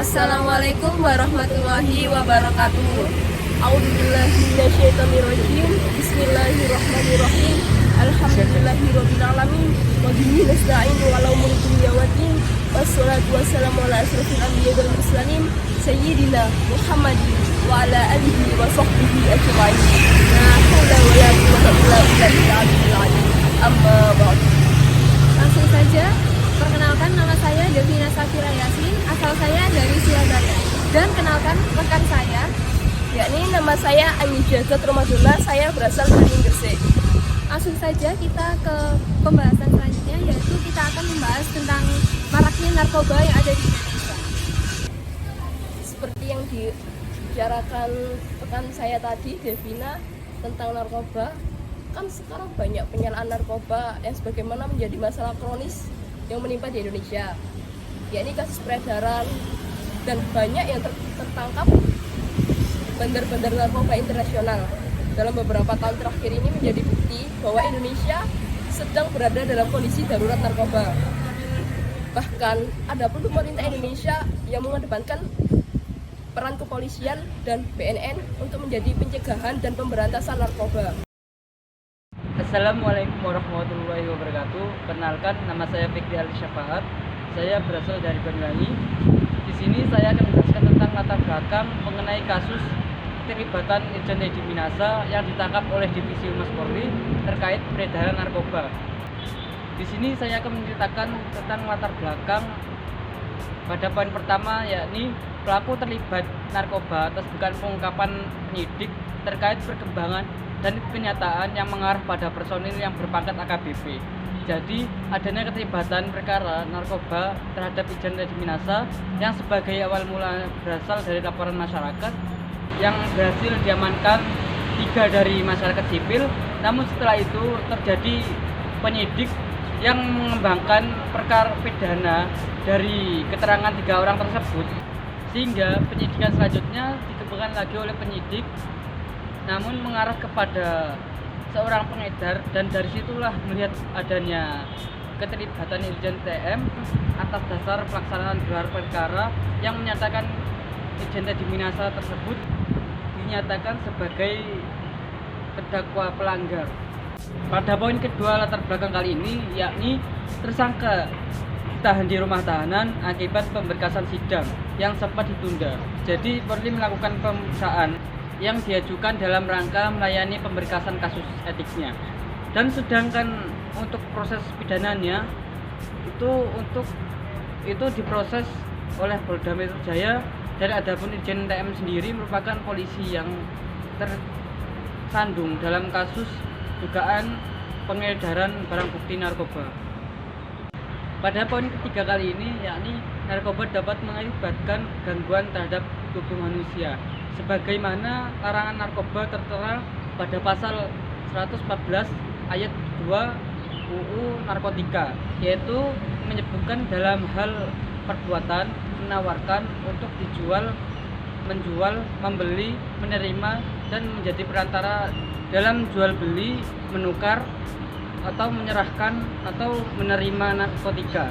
Assalamualaikum warahmatullahi wabarakatuh. A'udzubillahi minasyaitonirrajim. Bismillahirrahmanirrahim. Alhamdulillahirabbil alamin. Wa bihi nasta'in ala umuri dunya waddin. Wassalatu wassalamu ala asyrofil anbiya'i wal mursalin sayyidina Muhammadin wa ala alihi wa sahbihi ajma'in. La haula wa la quwwata illa billah. Amma ba'd. Langsung saja, perkenalkan nama saya Devina Safira Yasin, asal saya dari Surabaya. Dan kenalkan rekan saya, yakni nama saya Ayu Jagat Ramadona, saya berasal dari Gresik. langsung saja kita ke pembahasan selanjutnya, yaitu kita akan membahas tentang maraknya narkoba yang ada di Indonesia. Seperti yang dibicarakan rekan saya tadi, Devina, tentang narkoba, kan sekarang banyak penyalahgunaan narkoba yang sebagaimana menjadi masalah kronis yang menimpa di Indonesia, yakni kasus peredaran, dan banyak yang tertangkap bandar-bandar narkoba internasional. Dalam beberapa tahun terakhir ini menjadi bukti bahwa Indonesia sedang berada dalam kondisi darurat narkoba. Bahkan ada pun pemerintah Indonesia yang mengedepankan peran kepolisian dan BNN untuk menjadi pencegahan dan pemberantasan narkoba. Assalamualaikum warahmatullahi wabarakatuh. Kenalkan, nama saya Fikri Ali Syafaat. Saya berasal dari Banyuwangi. Di sini saya akan menjelaskan tentang latar belakang mengenai kasus keterlibatan Irjen Teddy Minasa yang ditangkap oleh Divisi Humas Polri terkait peredaran narkoba. Di sini saya akan menceritakan tentang latar belakang pada poin pertama, yakni pelaku terlibat narkoba atas bukan pengungkapan penyidik terkait perkembangan dan kenyataan yang mengarah pada personil yang berpangkat AKBP. Jadi adanya keterlibatan perkara narkoba terhadap Irjen Teddy Minasa yang sebagai awal mula berasal dari laporan masyarakat yang berhasil diamankan 3 dari masyarakat sipil. Namun setelah itu terjadi penyidik yang mengembangkan perkara pidana dari keterangan 3 orang tersebut, sehingga penyidikan selanjutnya dikembangkan lagi oleh penyidik namun mengarah kepada seorang pengedar, dan dari situlah melihat adanya keterlibatan Irjen TM atas dasar pelaksanaan gelar perkara yang menyatakan Irjen Teddy Minasa tersebut dinyatakan sebagai terdakwa pelanggar. Pada poin kedua latar belakang kali ini, yakni tersangka ditahan di rumah tahanan akibat pemberkasan sidang yang sempat ditunda. Jadi Polri melakukan pemeriksaan yang diajukan dalam rangka melayani pemberkasan kasus etiknya. Dan sedangkan untuk proses pidananya itu diproses oleh Polda Metro Jaya, dan adapun Irjen TM sendiri merupakan polisi yang tersandung dalam kasus dugaan pengedaran barang bukti narkoba. Pada poin ketiga kali ini, yakni narkoba dapat mengakibatkan gangguan terhadap tubuh manusia, sebagaimana larangan narkoba tertera pada pasal 114 ayat 2 UU Narkotika, yaitu menyebutkan dalam hal perbuatan menawarkan untuk dijual, menjual, membeli, menerima, dan menjadi perantara dalam jual beli, menukar, atau menyerahkan atau menerima narkotika.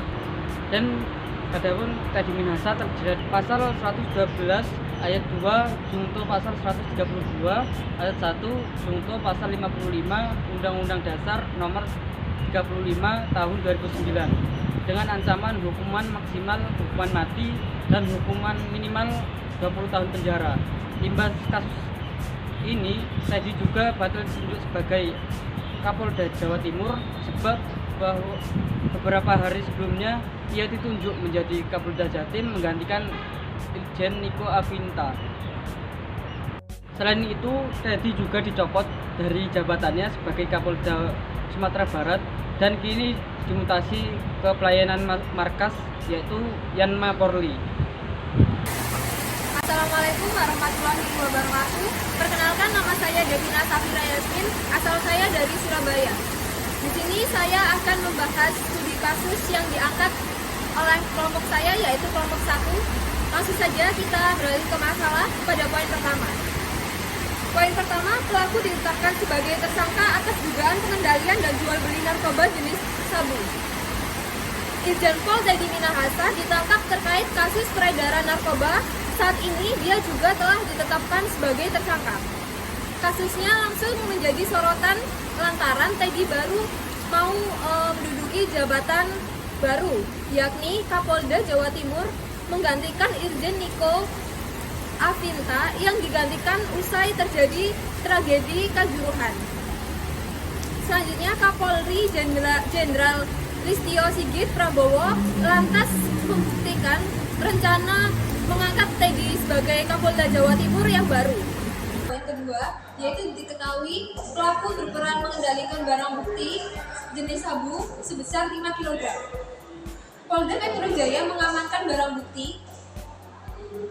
Dan adapun Teddy Minasa terjerat pasal 112 ayat 2 junto pasal 132 ayat 1 junto pasal 55 Undang-Undang Dasar Nomor 35 Tahun 2009 dengan ancaman hukuman maksimal hukuman mati dan hukuman minimal 20 tahun penjara. Imbas kasus ini, Teddy juga batal ditunjuk sebagai Kapolda Jawa Timur sebab bahwa beberapa hari sebelumnya ia ditunjuk menjadi Kapolda Jatim menggantikan Irjen Niko Afinta. Selain itu, Teddy juga dicopot dari jabatannya sebagai Kapolda Sumatera Barat dan kini dimutasi ke pelayanan markas, yaitu Yanma Polri. Assalamualaikum warahmatullahi wabarakatuh. Perkenalkan, nama saya Devina Safira Yasin, asal saya dari Surabaya. Di sini saya akan membahas studi kasus yang diangkat oleh kelompok saya, yaitu kelompok 1. Langsung saja kita beralih ke masalah pada poin pertama. Poin pertama, pelaku ditetapkan sebagai tersangka atas dugaan pengendalian dan jual beli narkoba jenis sabu. Irjen Pol Teddy Minahasa ditangkap terkait kasus peredaran narkoba. Saat ini dia juga telah ditetapkan sebagai tersangka. Kasusnya langsung menjadi sorotan lantaran Teddy baru mau menduduki jabatan baru, yakni Kapolda Jawa Timur, menggantikan Irjen Niko Afinta yang digantikan usai terjadi tragedi Kanjuruhan. Selanjutnya Kapolri Jenderal Listio Sigit Prabowo lantas membuktikan rencana mengangkat Teddy sebagai Kapolda Jawa Timur yang baru. Yang kedua, yaitu diketahui pelaku berperan mengendalikan barang bukti jenis sabu sebesar 5 kg. Polda Metro Jaya mengamankan barang bukti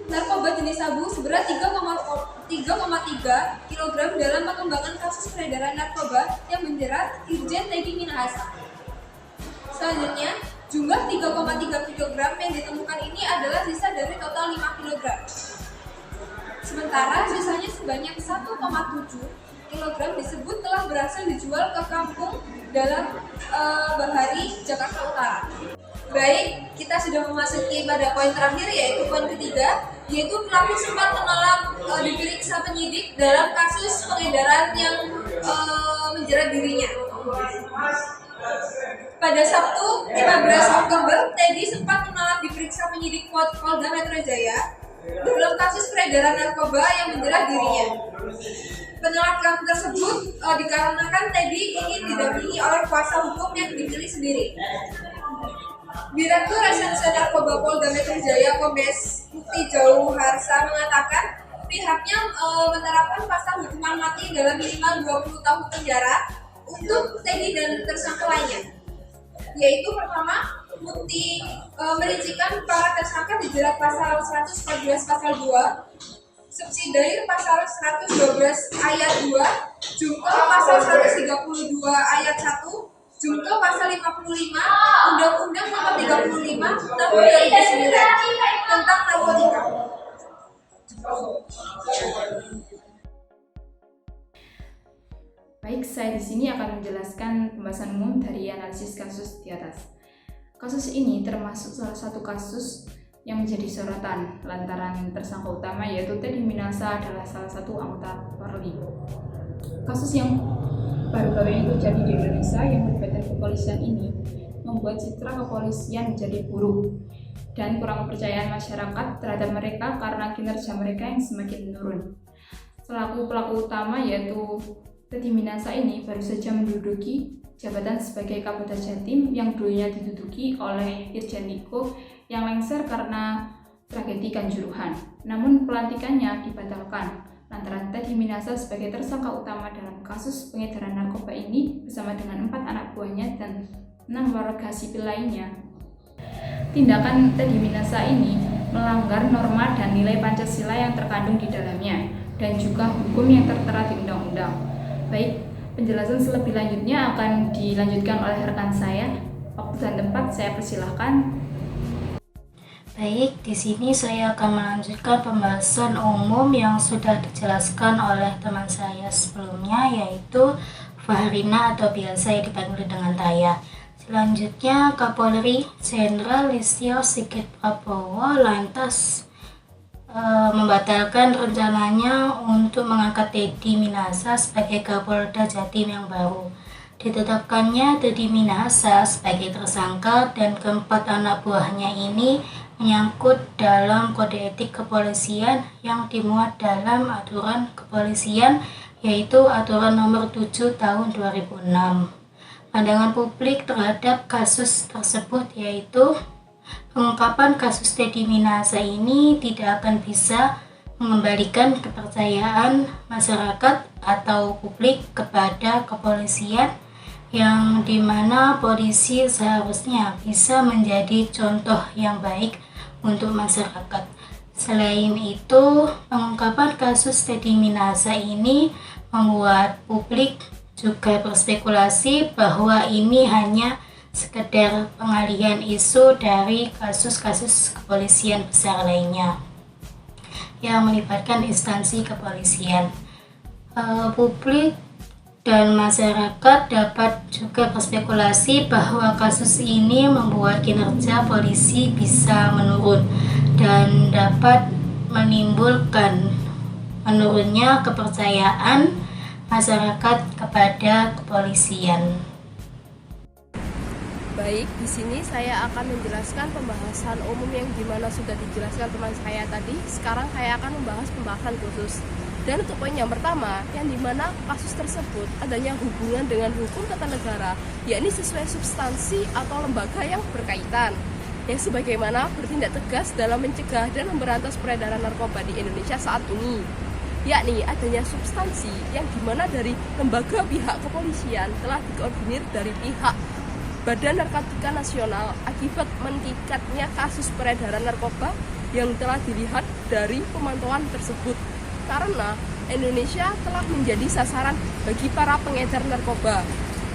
narkoba jenis sabu seberat 3,3 kg dalam pengembangan kasus peredaran narkoba yang menjerat Irjen Teddy Minahasa. Selanjutnya, jumlah 3,3 kg yang ditemukan ini adalah sisa dari total 5 kg. Sementara sisanya sebanyak 1,7 kg disebut telah berhasil dijual ke kampung dalam Bahari, Jakarta Utara. Baik, kita sudah memasuki pada poin terakhir, yaitu poin ketiga, yaitu pelaku sempat menolak diperiksa penyidik dalam kasus pengedaran yang menjerat dirinya. Pada Sabtu 15 Oktober, Teddy sempat menolak diperiksa penyidik Polda Metro Jaya dalam kasus peredaran narkoba yang menjerat dirinya. Penolakan tersebut dikarenakan Teddy ingin didampingi oleh kuasa hukum yang dipilih sendiri. Direktur Reserse Narkoba Polda Metro Jaya Kombes Mukti Jauh Harsa mengatakan pihaknya menerapkan pasal hukuman mati dalam minimal 20 tahun penjara untuk Teddy dan tersangka lainnya. Yaitu pertama, Mukti merincikan para tersangka dijerat pasal 114 pasal 2, subsidiar pasal 112 ayat 2, jungto pasal 132 ayat 1, jungto pasal 55 Undang-Undang Nomor 35 Tahun 2009 tentang narkotika. Baik, saya di sini akan menjelaskan pembahasan umum dari analisis kasus di atas. Kasus ini termasuk salah satu kasus yang menjadi sorotan lantaran tersangka utama yaitu Teddy Minahasa adalah salah satu anggota Polri. Kasus yang baru-baru ini terjadi di Indonesia yang melibatkan kepolisian ini membuat citra kepolisian menjadi buruk dan kurang kepercayaan masyarakat terhadap mereka karena kinerja mereka yang semakin menurun. Selaku pelaku utama yaitu Teddy Minahasa ini baru saja menduduki jabatan sebagai Kapolda Jatim yang dulunya diduduki oleh Irjen Niko yang lengser karena tragedi Kanjuruhan. Namun pelantikannya dibatalkan lantaran Teddy Minahasa sebagai tersangka utama dalam kasus pengedaran narkoba ini bersama dengan 4 anak buahnya dan 6 warga sipil lainnya. Tindakan Teddy Minahasa ini melanggar norma dan nilai Pancasila yang terkandung di dalamnya dan juga hukum yang tertera di undang-undang. Baik, penjelasan selebih lanjutnya akan dilanjutkan oleh rekan saya. Waktu dan tempat saya persilahkan. Baik, di sini saya akan melanjutkan pembahasan umum yang sudah dijelaskan oleh teman saya sebelumnya, yaitu Fahrina atau biasa dipanggil dengan Taya. Selanjutnya, Kapolri Jenderal Listio Sigit Prabowo lantas membatalkan rencananya untuk mengangkat Teddy Minahasa sebagai Kapolda Jatim yang baru. Ditetapkannya Teddy Minahasa sebagai tersangka dan keempat anak buahnya ini menyangkut dalam kode etik kepolisian yang dimuat dalam aturan kepolisian, yaitu aturan nomor 7 tahun 2006. Pandangan publik terhadap kasus tersebut yaitu pengungkapan kasus Teddy Minahasa ini tidak akan bisa mengembalikan kepercayaan masyarakat atau publik kepada kepolisian, yang dimana polisi seharusnya bisa menjadi contoh yang baik untuk masyarakat. Selain itu, pengungkapan kasus Teddy Minahasa ini membuat publik juga berspekulasi bahwa ini hanya sekedar pengalihan isu dari kasus-kasus kepolisian besar lainnya yang melibatkan instansi kepolisian. Publik Dan masyarakat dapat juga berspekulasi bahwa kasus ini membuat kinerja polisi bisa menurun dan dapat menimbulkan menurunnya kepercayaan masyarakat kepada kepolisian. Baik, di sini saya akan menjelaskan pembahasan umum yang dimana sudah dijelaskan teman saya tadi. Sekarang saya akan membahas pembahasan khusus. Dan untuk poin yang pertama, yang dimana kasus tersebut adanya hubungan dengan hukum tata negara, yakni sesuai substansi atau lembaga yang berkaitan, yang sebagaimana bertindak tegas dalam mencegah dan memberantas peredaran narkoba di Indonesia saat ini, yakni adanya substansi yang dimana dari lembaga pihak kepolisian telah dikoordinir dari pihak Badan Narkotika Nasional akibat meningkatnya kasus peredaran narkoba yang telah dilihat dari pemantauan tersebut. Karena Indonesia telah menjadi sasaran bagi para pengedar narkoba,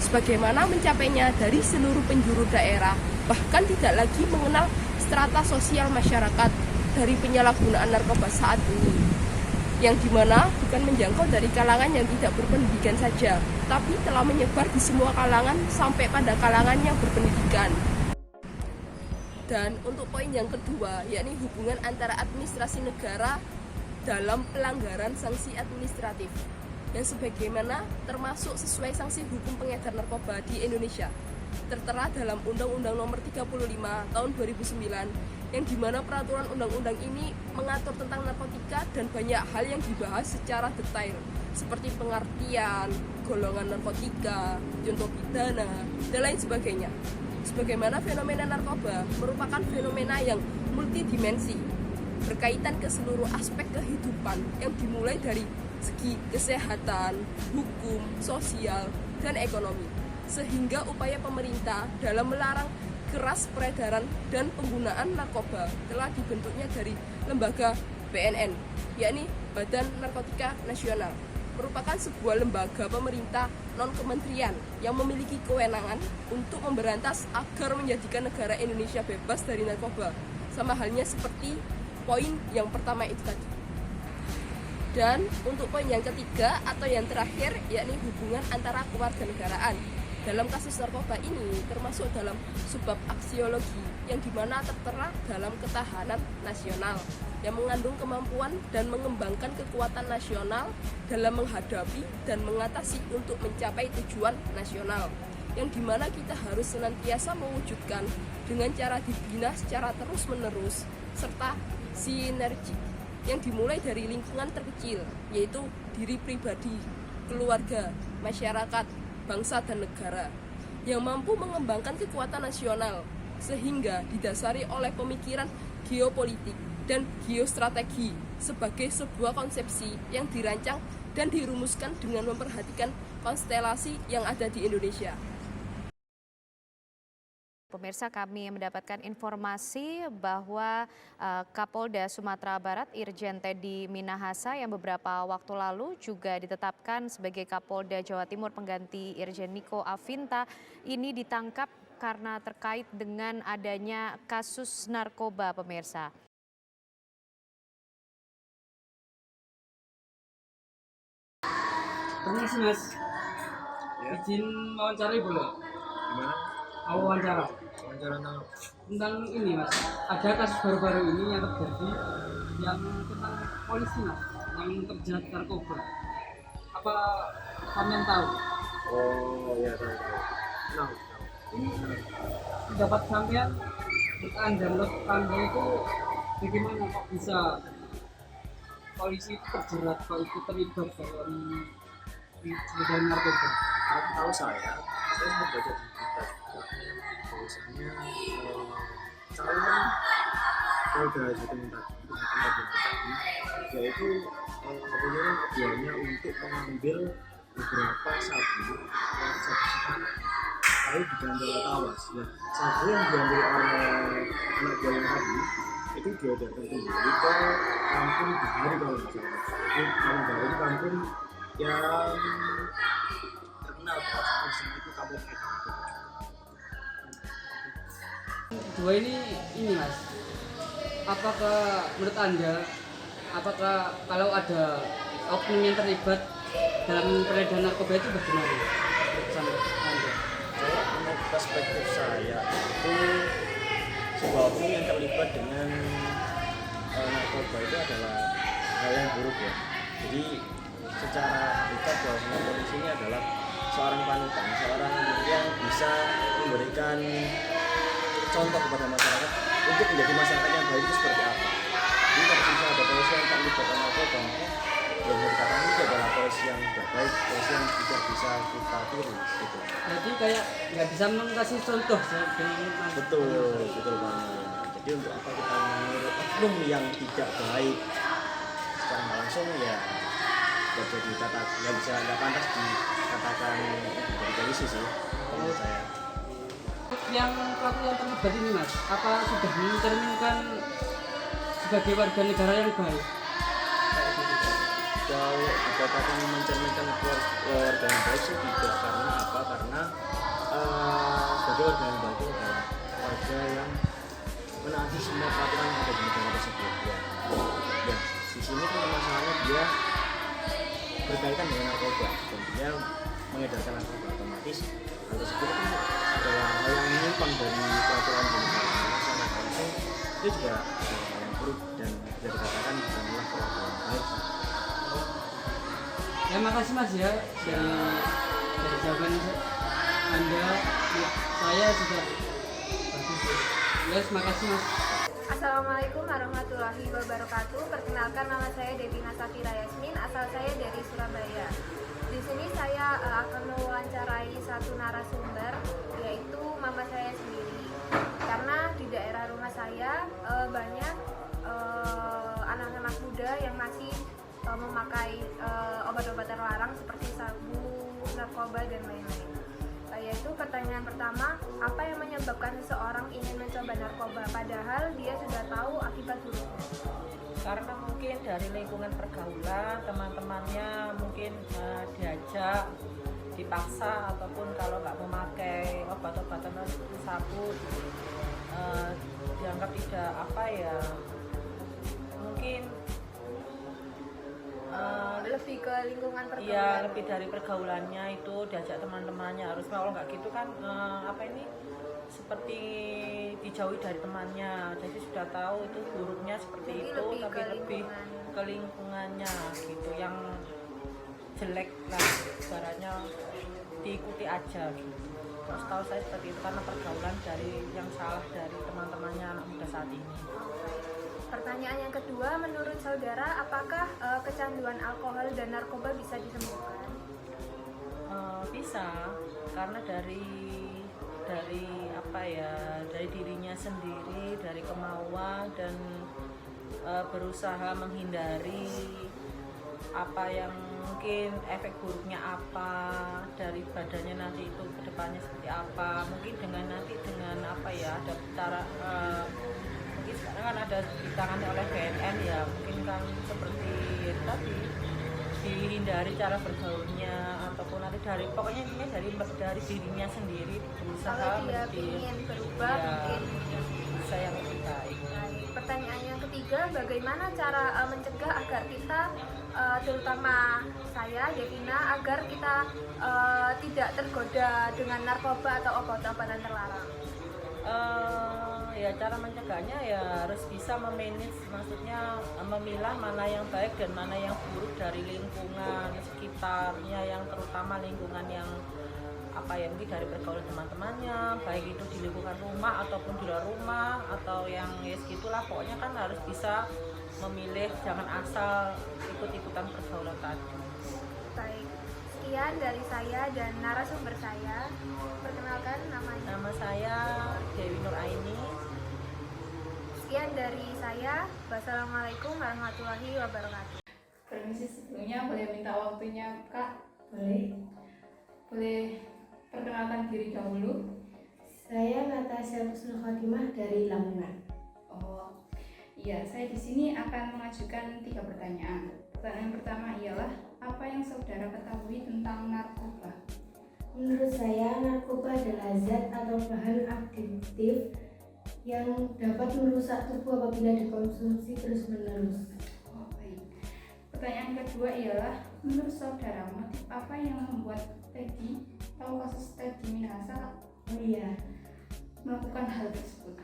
sebagaimana mencapainya dari seluruh penjuru daerah, bahkan tidak lagi mengenal strata sosial masyarakat dari penyalahgunaan narkoba saat ini, yang dimana bukan menjangkau dari kalangan yang tidak berpendidikan saja, tapi telah menyebar di semua kalangan sampai pada kalangan yang berpendidikan. Dan untuk poin yang kedua, yakni hubungan antara administrasi negara dalam pelanggaran sanksi administratif, yang sebagaimana termasuk sesuai sanksi hukum pengedar narkoba di Indonesia, tertera dalam Undang-Undang Nomor 35 Tahun 2009, yang dimana peraturan undang-undang ini mengatur tentang narkotika dan banyak hal yang dibahas secara detail, seperti pengertian, golongan narkotika, contoh pidana, dan lain sebagainya. Sebagaimana fenomena narkoba merupakan fenomena yang multidimensi, berkaitan ke seluruh aspek kehidupan yang dimulai dari segi kesehatan, hukum, sosial, dan ekonomi. Sehingga upaya pemerintah dalam melarang keras peredaran dan penggunaan narkoba telah dibentuknya dari lembaga BNN, yakni Badan Narkotika Nasional, merupakan sebuah lembaga pemerintah non-kementerian yang memiliki kewenangan untuk memberantas agar menjadikan negara Indonesia bebas dari narkoba, sama halnya seperti poin yang pertama itu tadi. Dan untuk poin yang ketiga atau yang terakhir, yakni hubungan antara kewarganegaraan. Dalam kasus narkoba ini termasuk dalam subbab aksiologi yang dimana tertera dalam ketahanan nasional, yang mengandung kemampuan dan mengembangkan kekuatan nasional dalam menghadapi dan mengatasi untuk mencapai tujuan nasional, yang dimana kita harus senantiasa mewujudkan dengan cara dibina secara terus-menerus serta sinergi yang dimulai dari lingkungan terkecil, yaitu diri pribadi, keluarga, masyarakat, bangsa dan negara, yang mampu mengembangkan kekuatan nasional sehingga didasari oleh pemikiran geopolitik dan geostrategi sebagai sebuah konsepsi yang dirancang dan dirumuskan dengan memperhatikan konstelasi yang ada di Indonesia. Pemirsa, kami mendapatkan informasi bahwa Kapolda Sumatera Barat Irjen Teddy Minahasa yang beberapa waktu lalu juga ditetapkan sebagai Kapolda Jawa Timur pengganti Irjen Niko Afinta ini ditangkap karena terkait dengan adanya kasus narkoba, pemirsa. Permisi Mas, izin wawancara boleh? Gimana? Mau wawancara Wawancara tentang ini Mas, ada kasus baru-baru ini yang terjadi yang tentang polisi Mas, yang terjerat narkoba. Apa kalian tahu? Oh iya tahu. Ini dapat sampean Anda menurut Anda itu bagaimana kok bisa polisi terjerat, kok itu terlibat dalam peredaran narkoba? Kalau tahu saya sempat baca di berita juga bahwasanya calon Polda Jatim tadi yaitu punya tujuannya untuk mengambil beberapa sabu lalu digandol tawas. Nah, sabu yang diambil oleh anak buah tadi itu diedarkan kembali ke kampung Bahari kalau nggak salah. Jadi kampung Bahari kampung yang terkenal bahwa di sana itu kampung edan. Dua ini Mas, apakah menurut Anda, apakah kalau ada oknum yang terlibat dalam peredaran narkoba itu bagaimana? Sama Anda. Kalau menurut perspektif saya itu sebuah oknum yang terlibat dengan narkoba itu adalah hal yang buruk ya. Jadi secara hakikat bahwasanya polisi ini adalah seorang panutan, seorang yang bisa memberikan contoh kepada masyarakat untuk menjadi masyarakat yang baik itu seperti apa. Jadi kalau misalnya ada polisi yang terlibat dengan narkoba, maka yang dikatakan itu adalah polisi yang tidak baik, polisi yang tidak bisa kita tiru gitu. Jadi kayak nggak bisa mengasih contoh dengan Betul banget. Jadi untuk apa kita meniru oknum yang tidak baik secara nggak langsung ya nggak jadi nggak pantas dikatakan dari polisi sih menurut saya. Yang pelaku yang terlibat ini Mas, apa sudah mencerminkan sebagai warga negara yang baik? Kalau dikatakan mencerminkan warga yang baik sih tidak, karena apa? Karena sebagai warga yang baik itu adalah warga yang menaati semua peraturan yang ada di negara tersebut ya. Ya, di sini kan masalahnya dia berkaitan dengan narkoba dan dia mengedarkan narkoba, otomatis hal tersebut itu adalah hal yang menyimpang dari peraturan di negara. Sama langsung itu juga hal yang buruk dan bisa dikatakan bukanlah warga yang baik. Terima kasih Mas ya dari jawaban Anda. Saya sudah bagus. Yes, makasih Mas. Assalamualaikum warahmatullahi wabarakatuh. Perkenalkan, nama saya Devina Safira Yasmin, asal saya dari Surabaya. Di sini saya akan mewawancarai satu narasumber, yaitu mama saya sendiri. Karena di daerah rumah saya banyak anak-anak muda yang masih memakai obat-obat terlarang seperti sabu, narkoba, dan lain-lain. Yaitu pertanyaan pertama, apa yang menyebabkan seseorang ingin mencoba narkoba padahal dia sudah tahu akibat buruknya? Karena mungkin dari lingkungan pergaulan, teman-temannya mungkin diajak, dipaksa, ataupun kalau nggak memakai obat-obatan sabu dianggap tidak mungkin Lebih ke lingkungan pergaulan. Iya, lebih dari pergaulannya itu diajak teman-temannya, harus kalau nggak gitu kan seperti dijauhi dari temannya, jadi sudah tahu itu buruknya seperti jadi itu, tapi ke lebih ke lingkungannya gitu, yang jelek lah ibaratnya diikuti aja gitu. Terus tahu saya seperti itu karena pergaulan dari yang salah dari teman-temannya anak muda saat ini. Pertanyaan yang kedua, menurut saudara, apakah kecanduan alkohol dan narkoba bisa disembuhkan? Bisa, karena dari dirinya sendiri, dari kemauan dan berusaha menghindari apa yang mungkin efek buruknya apa dari badannya nanti itu kedepannya seperti apa. Mungkin dengan ada cara mungkin sekarang kan ada ditangani oleh BNN ya, mungkin kan seperti tadi dihindari cara bergaulnya, ataupun nanti pokoknya intinya dari dirinya sendiri berusaha. Kalau dia ingin berubah ya, mungkin bisa yang lebih baik. Pertanyaan yang ketiga, bagaimana cara mencegah agar kita terutama saya Devina agar kita tidak tergoda dengan narkoba atau obat-obatan terlarang? Ya cara mencegahnya ya harus bisa memanage, maksudnya memilah mana yang baik dan mana yang buruk dari lingkungan sekitarnya, yang terutama lingkungan yang mungkin dari pergaulan teman-temannya, baik itu di lingkungan rumah ataupun di luar rumah, atau yang segitulah, pokoknya kan harus bisa memilih, jangan asal ikut-ikutan pergaulan tadi. Baik, sekian dari saya dan narasumber saya. Perkenalkan namanya. Nama saya Dewi Nur Aini. Sekian dari saya. Wassalamualaikum warahmatullahi wabarakatuh. Permisi, sebelumnya boleh minta waktunya Kak? Boleh perkenalkan diri dahulu. Saya Natasha Husnul Khotimah dari Lamongan. Oh, iya, saya di sini akan mengajukan 3 pertanyaan. Pertanyaan pertama ialah, apa yang saudara ketahui tentang narkoba? Menurut saya, narkoba adalah zat atau bahan adiktif yang dapat merusak tubuh apabila dikonsumsi terus-menerus. Oh, baik. Pertanyaan kedua ialah, Menurut saudara, motif apa yang membuat Teddy atau kasus Teddy Minahasa melakukan hal tersebut?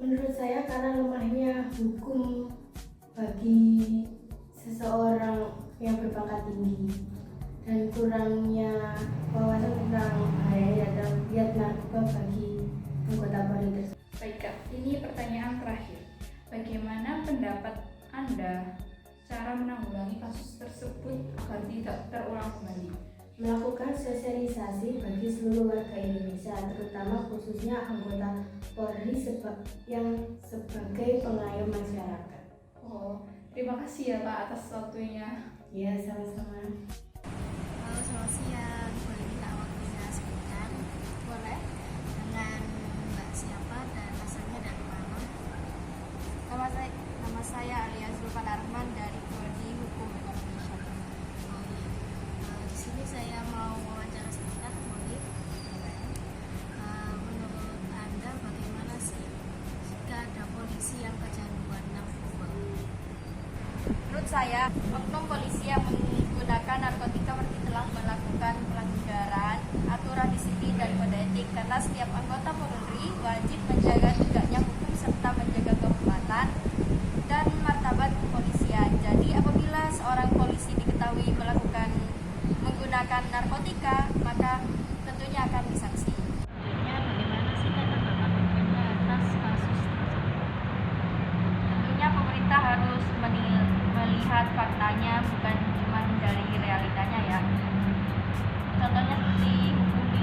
Menurut saya karena lemahnya hukum bagi seseorang yang berpangkat tinggi dan kurangnya wawasan tentang bahaya dan kiat narkoba bagi anggota Polri tersebut. Baik Kak, ini pertanyaan terakhir. Bagaimana pendapat Anda cara menanggulangi kasus tersebut agar tidak terulang kembali? Melakukan sosialisasi bagi seluruh warga Indonesia, terutama khususnya anggota Polri yang sebagai pengayom masyarakat. Oh, terima kasih ya Kak atas waktunya. Ya, sama-sama. Halo, selamat siang. Boleh minta waktunya sebentar? Boleh. Dengan Mbak siapa dan asalnya dari mana? Nama saya Alia Zulfan Arman dari Prodi Hukum Ekonomi Syariah. Oh iya. Di sini saya mau wawancara sebentar, boleh? Menurut Anda bagaimana sih jika ada polisi yang kecanduan narkoba? Menurut saya, oknum polisi yang menggunakan narkotika berarti telah melakukan pelanggaran aturan disiplin dan kode etik, karena setiap anggota Polri wajib menjaga tegaknya hukum serta menjaga kehormatan dan martabat kepolisian. Jadi apabila seorang polisi diketahui menggunakan narkotika, maka tentunya akan disanksi. Sebenarnya bagaimana sih kata Bapak pemerintah atas kasus tersebut? Tentunya pemerintah harus melihat faktanya, bukan cuma dari realitanya ya. Contohnya seperti hukum di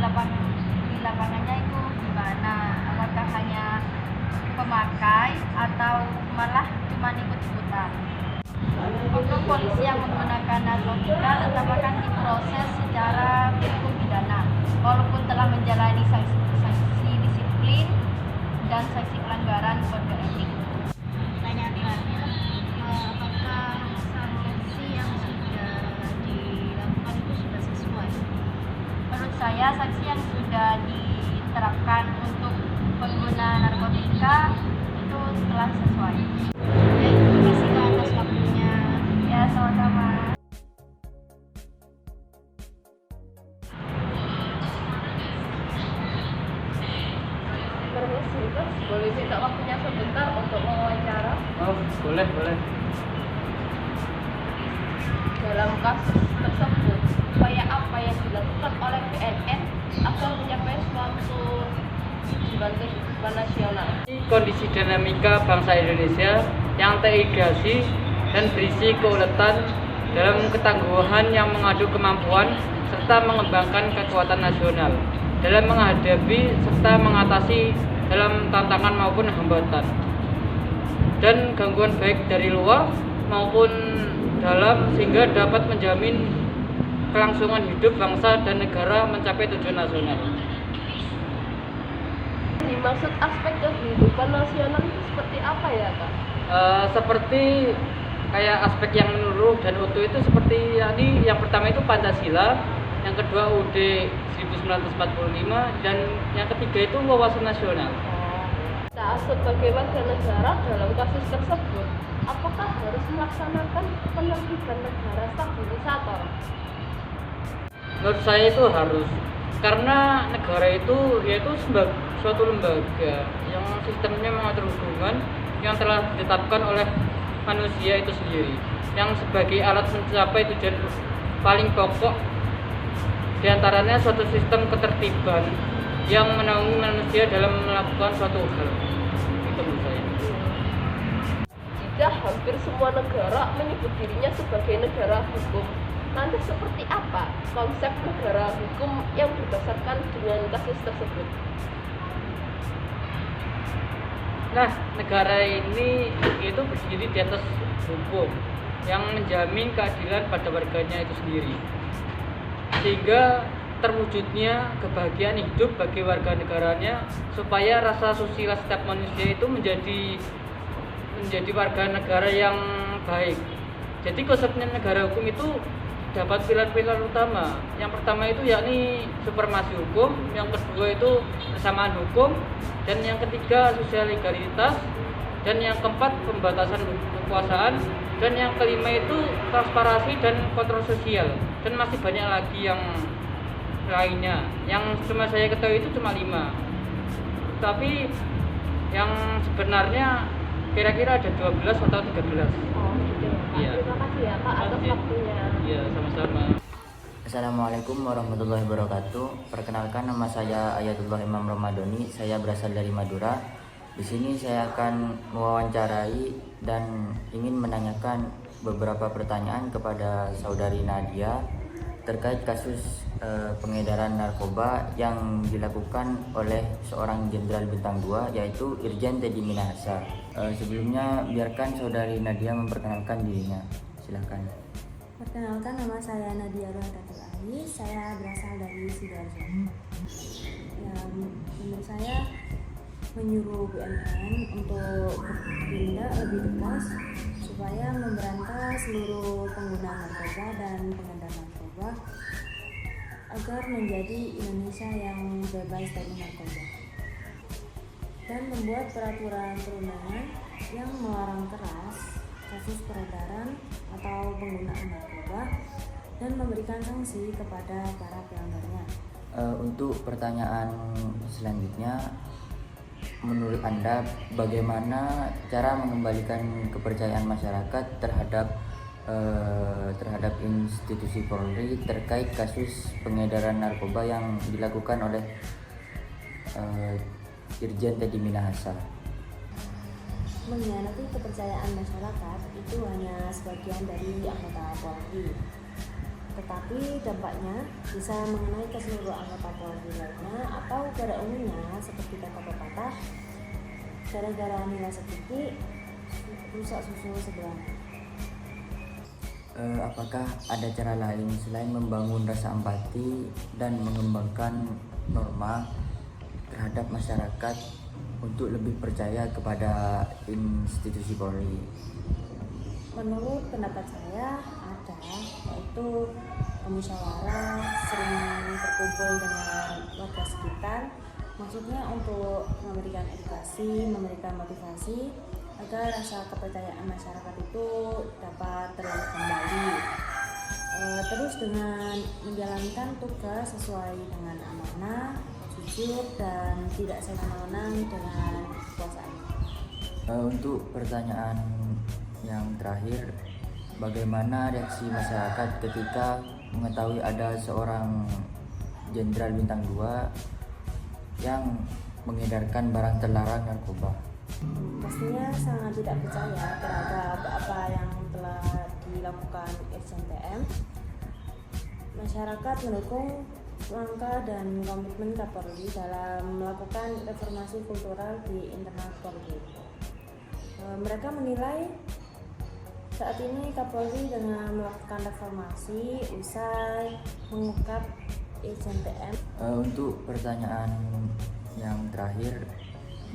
lapangannya itu gimana? Apakah hanya pemakai atau malah cuma ikut-ikutan? Oknum polisi yang menggunakan narkotika tetap akan diproses secara hukum pidana, walaupun telah menjalani sanksi disiplin dan sanksi pelanggaran kode etik. Pertanyaan terakhir, apakah sanksi yang sudah dilakukan itu sudah sesuai? Menurut saya, sanksi yang sudah diterapkan untuk pengguna narkotika itu telah sesuai. Baik, terima kasih Kak atas waktunya. Ya, sama-sama. Permisi, Mas, boleh minta waktunya sebentar untuk mewawancara? Oh, boleh. Dalam kasus tersebut, upaya apa yang dilakukan oleh BNN agar mencapai suatu tujuan kehidupan nasional? Kondisi dinamika bangsa Indonesia yang terintegrasi dan berisi keuletan dalam ketangguhan yang mengadu kemampuan serta mengembangkan kekuatan nasional dalam menghadapi serta mengatasi dalam tantangan maupun hambatan dan gangguan baik dari luar maupun dalam, sehingga dapat menjamin kelangsungan hidup bangsa dan negara mencapai tujuan nasional. Dimaksud aspek kehidupan nasional itu seperti apa ya, Kak? Seperti kayak aspek yang menyeluruh dan utuh itu seperti yang pertama itu Pancasila, yang kedua UUD 1945, dan yang ketiga itu wawasan nasional. Nah, sebagai warga negara dalam kasus tersebut, apakah harus melaksanakan penerbitan negara stabilisator? Menurut saya itu harus, karena negara itu yaitu suatu lembaga yang sistemnya mengatur hubungan yang telah ditetapkan oleh manusia itu sendiri, yang sebagai alat mencapai tujuan paling pokok diantaranya suatu sistem ketertiban yang menaungi manusia dalam melakukan suatu hal. Itu menurut saya. Jika hampir semua negara menyebut dirinya sebagai negara hukum, nanti seperti apa konsep negara hukum yang berdasarkan dengan kasus tersebut? Nah, negara ini itu berdiri di atas hukum yang menjamin keadilan pada warganya itu sendiri, sehingga terwujudnya kebahagiaan hidup bagi warga negaranya, supaya rasa susila setiap manusia itu menjadi warga negara yang baik. Jadi konsepnya negara hukum itu dapat pilar-pilar utama. Yang pertama itu yakni supremasi hukum, yang kedua itu kesamaan hukum, dan yang ketiga sosial legalitas, dan yang keempat pembatasan kekuasaan, Dan yang kelima itu transparansi dan kontrol sosial. Dan masih banyak lagi yang lainnya. Yang cuma saya ketahui itu cuma 5. Tapi yang sebenarnya kira-kira ada 12 atau 13. Oh gitu ya Pak. Iya. Terima kasih ya Pak atas Oke. waktunya. Iya, sama-sama. Assalamualaikum warahmatullahi wabarakatuh. Perkenalkan, nama saya Ayatullah Imam Ramadhani. Saya berasal dari Madura. Di sini saya akan mewawancarai dan ingin menanyakan beberapa pertanyaan kepada saudari Nadia terkait kasus pengedaran narkoba yang dilakukan oleh seorang jenderal bintang 2 yaitu Irjen Teddy Minahasa. Sebelumnya biarkan saudari Nadia memperkenalkan dirinya. Silakan. Perkenalkan, nama saya Nadia Rohdatul Ali. Saya berasal dari Sidoarjo. Menurut saya menyuruh BNN untuk bertindak lebih tegas supaya memberantas seluruh pengguna narkoba dan pengedar narkoba agar menjadi Indonesia yang bebas dari narkoba, dan membuat peraturan perundangan yang melarang keras kasus peredaran atau penggunaan narkoba dan memberikan sanksi kepada para pelanggarnya. Untuk pertanyaan selanjutnya, menurut Anda bagaimana cara mengembalikan kepercayaan masyarakat terhadap institusi Polri terkait kasus pengedaran narkoba yang dilakukan oleh Irjen Teddy Minahasa? Mengkhianati kepercayaan masyarakat itu hanya sebagian dari anggota Polri, tetapi dampaknya bisa mengenai ke seluruh anggota Polri lainnya atau pada umumnya, seperti kata pepatah, gara-gara nilai sedikit rusak susu sebelah. Apakah ada cara lain selain membangun rasa empati dan mengembangkan norma terhadap masyarakat untuk lebih percaya kepada institusi Polri? Menurut pendapat saya ada, yaitu musyawarah, sering berkumpul dengan warga sekitar, maksudnya untuk memberikan edukasi, memberikan motivasi agar rasa kepercayaan masyarakat itu dapat terlalu kembali. Terus dengan menjalankan tugas sesuai dengan amanah, jujur, dan tidak senang-senang dengan kekuasaan. Untuk pertanyaan yang terakhir, bagaimana reaksi masyarakat ketika mengetahui ada seorang jenderal bintang 2 yang mengedarkan barang terlarang narkoba? Pastinya sangat tidak percaya terhadap apa yang telah dilakukan Irjen TM. Masyarakat mendukung langkah dan komitmen Kapolri dalam melakukan reformasi kultural di internal Polri. Mereka menilai saat ini Kapolri dengan melakukan reformasi usai mengungkap Irjen TM. Untuk pertanyaan yang terakhir,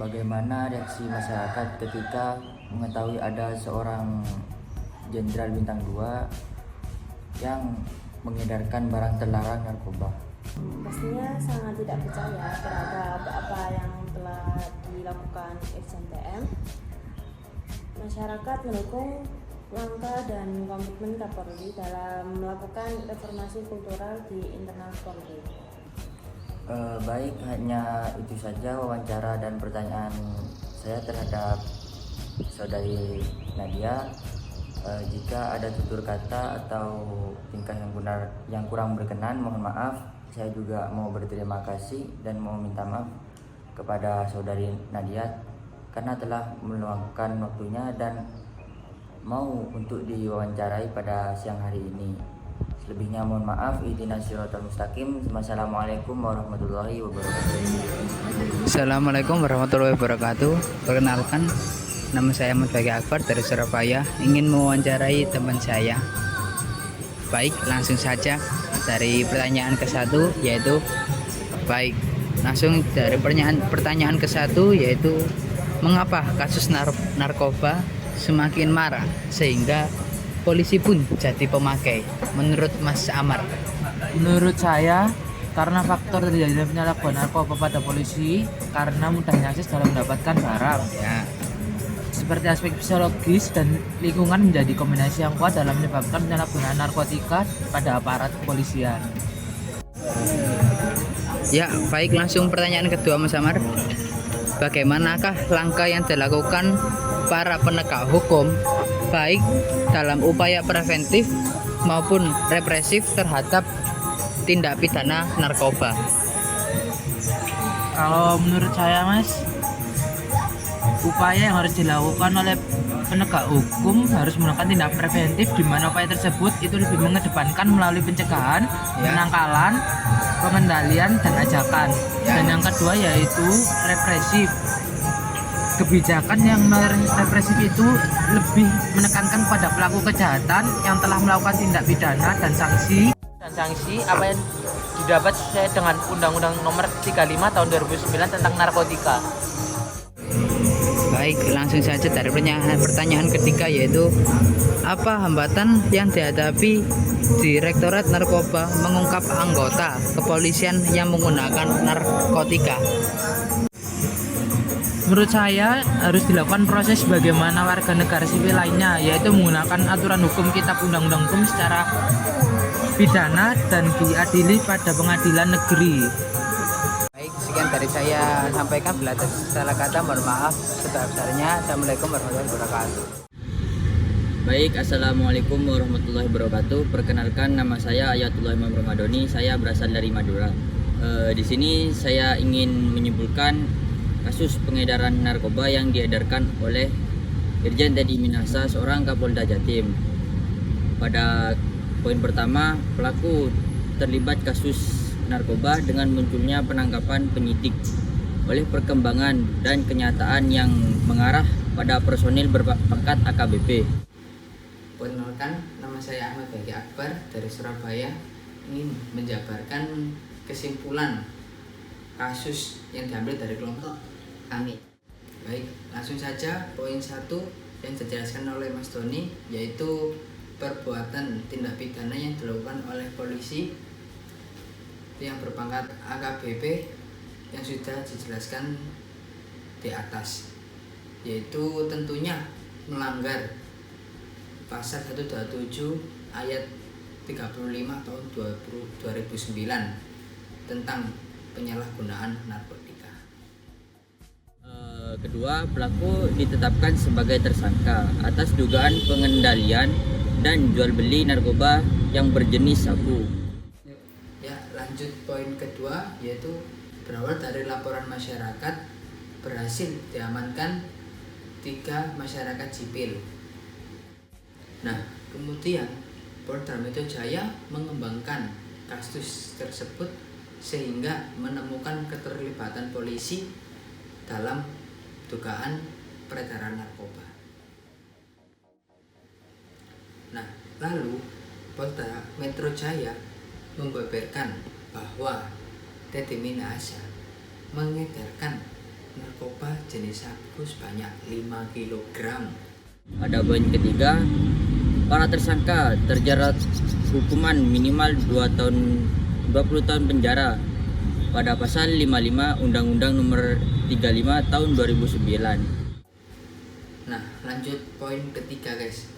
bagaimana reaksi masyarakat ketika mengetahui ada seorang jenderal bintang 2 yang mengedarkan barang terlarang narkoba? Pastinya sangat tidak percaya terhadap apa yang telah dilakukan Irjen TM. Masyarakat mendukung langkah dan komitmen Kapolri dalam melakukan reformasi kultural di internal Polri. Baik, hanya itu saja wawancara dan pertanyaan saya terhadap saudari Nadia. Jika ada tutur kata atau tingkah yang kurang berkenan, mohon maaf. Saya juga mau berterima kasih dan mau minta maaf kepada saudari Nadia karena telah meluangkan waktunya dan mau untuk diwawancarai pada siang hari ini. Selebihnya mohon maaf. Ihdinas siratal mustaqim. Wassalamualaikum warahmatullahi wabarakatuh. Assalamualaikum warahmatullahi wabarakatuh. Perkenalkan, nama saya Mutbagi Akbar dari Surabaya. Ingin mewawancarai teman saya. Baik, langsung saja dari pertanyaan ke-1, yaitu baik. Langsung dari pertanyaan ke-1, yaitu mengapa kasus narkoba semakin marak sehingga polisi pun jadi pemakai, menurut Mas Amar? Menurut saya, karena faktor terjadinya penyalahgunaan narkoba pada polisi karena mudahnya akses dalam mendapatkan barang. Ya. seperti aspek psikologis dan lingkungan menjadi kombinasi yang kuat dalam menyebabkan penyalahgunaan narkotika pada aparat kepolisian. Ya, baik, langsung pertanyaan kedua Mas Amar. Bagaimanakah langkah yang dilakukan para penegak hukum baik dalam upaya preventif maupun represif terhadap tindak pidana narkoba? Kalau menurut saya, Mas, upaya yang harus dilakukan oleh penegak hukum harus melakukan tindak preventif, di mana upaya tersebut itu lebih mengedepankan melalui pencegahan, penangkalan, pengendalian, dan ajakan. Dan yang kedua yaitu represif. Kebijakan yang represif itu lebih menekankan pada pelaku kejahatan yang telah melakukan tindak pidana dan sanksi apa yang didapat sesuai dengan Undang-Undang Nomor 35 Tahun 2009 tentang narkotika. Baik, langsung saja dari pertanyaan ketiga, yaitu apa hambatan yang dihadapi Direktorat Narkoba mengungkap anggota kepolisian yang menggunakan narkotika? Menurut saya harus dilakukan proses bagaimana warga negara sipil lainnya, yaitu menggunakan aturan hukum kitab undang-undang hukum secara pidana dan diadili pada pengadilan negeri. Baik, sekian dari saya sampaikan. Bila ada salah kata, mohon maaf sebesar-besarnya. Assalamualaikum warahmatullahi wabarakatuh. Baik, assalamualaikum warahmatullahi wabarakatuh. Perkenalkan, nama saya Ayatullah Imam Ramadhani. Saya berasal dari Madura. Di sini saya ingin menyimpulkan kasus pengedaran narkoba yang diedarkan oleh Irjen Teddy Minahasa, seorang Kapolda Jatim. Pada poin pertama, pelaku terlibat kasus narkoba dengan munculnya penangkapan penyidik oleh perkembangan dan kenyataan yang mengarah pada personil berpangkat AKBP. Perkenalkan, nama saya Ahmad Bagi Akbar dari Surabaya, ingin menjabarkan kesimpulan kasus yang diambil dari kelompok kami. Baik, langsung saja poin 1 yang dijelaskan oleh Mas Doni, yaitu perbuatan tindak pidana yang dilakukan oleh polisi yang berpangkat AKBP yang sudah dijelaskan di atas, yaitu tentunya melanggar pasal 127 ayat 35 tahun 2009 tentang penyalahgunaan narkotika. Kedua, pelaku ditetapkan sebagai tersangka atas dugaan pengendalian dan jual beli narkoba yang berjenis sabu. Ya, lanjut poin kedua, yaitu berawal dari laporan masyarakat berhasil diamankan 3 masyarakat sipil. Nah, kemudian Polda Metro Jaya mengembangkan kasus tersebut sehingga menemukan keterlibatan polisi dalam dugaan peredaran narkoba. Nah, lalu Polda Metro Jaya membeberkan bahwa Teddy Minahasa mengedarkan narkoba jenis sabu sebanyak 5 kg. Pada poin ketiga, para tersangka terjerat hukuman minimal 20 tahun penjara pada pasal 55 Undang-Undang Nomor 35 Tahun 2009. Nah, lanjut poin ketiga, guys.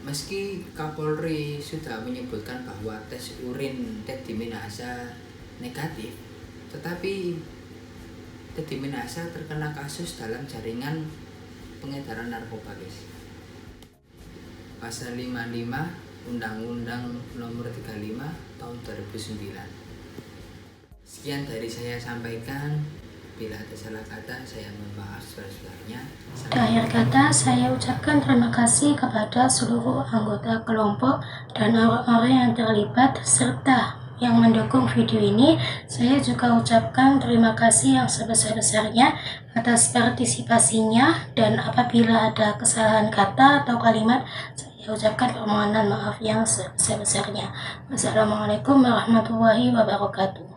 Meski Kapolri sudah menyebutkan bahwa tes urin Teddy Minahasa negatif, tetapi Teddy Minahasa terkena kasus dalam jaringan pengedaran narkoba, guys. Pasal 55 Undang-Undang Nomor 35 Tahun 2009. Sekian dari saya sampaikan. Bila ada salah kata, saya mohon maaf sebesar-besarnya. Di akhir kata, saya ucapkan terima kasih kepada seluruh anggota kelompok dan orang-orang yang terlibat serta yang mendukung video ini. Saya juga ucapkan terima kasih yang sebesar-besarnya atas partisipasinya, dan apabila ada kesalahan kata atau kalimat, saya ucapkan permohonan maaf yang sebesar-besarnya. Wassalamualaikum warahmatullahi wabarakatuh.